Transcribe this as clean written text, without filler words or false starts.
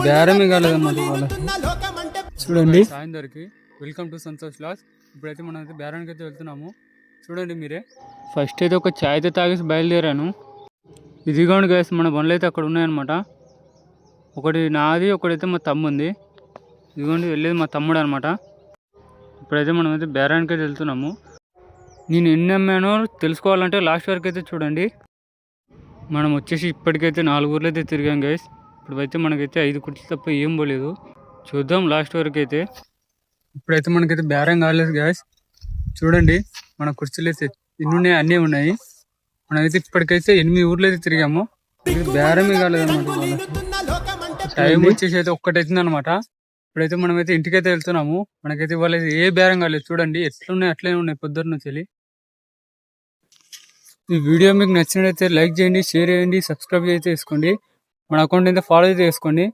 బేరమే కాలేదన్నమాట ఇవాళ. చూడండి సాయంత్రానికి వెల్కమ్ టు సంతోష్ లాస్. ఇప్పుడైతే మనం అయితే బేరానికి అయితే వెళ్తున్నాము. చూడండి మీరే. ఫస్ట్ అయితే ఒక ఛాయ్ అయితే తాగేసి బయలుదేరాను. ఇదిగోండి గైస్, మన బండ్లు అయితే అక్కడ ఉన్నాయన్నమాట. ఒకటి నాది, ఒకటైతే మా తమ్ముంది. ఇదిగోండి వెళ్ళేది మా తమ్ముడు అనమాట. ఇప్పుడైతే మనం అయితే బేరానికి అయితే వెళ్తున్నాము. నేను ఎన్ని అమ్మానో తెలుసుకోవాలంటే లాస్ట్ వరకు అయితే చూడండి. మనం వచ్చేసి ఇప్పటికైతే 4 ఊర్లు అయితే తిరిగాం గైస్. ఇప్పుడైతే మనకైతే 5 కుర్చీలు తప్ప ఏం పోలేదు. చూద్దాం లాస్ట్ వరకు అయితే. ఇప్పుడైతే మనకైతే బేరం కాలేదు గైస్. చూడండి మన కుర్చీలు అయితే ఎన్ని ఉన్నాయి, అన్నీ ఉన్నాయి. మనమైతే ఇప్పటికైతే 8 ఊర్లు అయితే తిరిగాము. బేరమే కాలేదు అనమాట. టైం వచ్చేసి అయితే ఒక్కటైతుంది అనమాట. ఇప్పుడైతే మనమైతే ఇంటికైతే వెళ్తున్నాము. మనకైతే ఇవాళ ఏ బేరం కాలేదు. చూడండి ఎట్లున్నాయి అట్లనే ఉన్నాయి పొద్దున్న నుంచి. ఈ వీడియో మీకు నచ్చినట్లయితే లైక్ చేయండి, షేర్ చేయండి, సబ్స్క్రైబ్ అయితే చేసుకోండి. మన అకౌంట్ అయితే ఫాలో అయితే చేసుకోండి.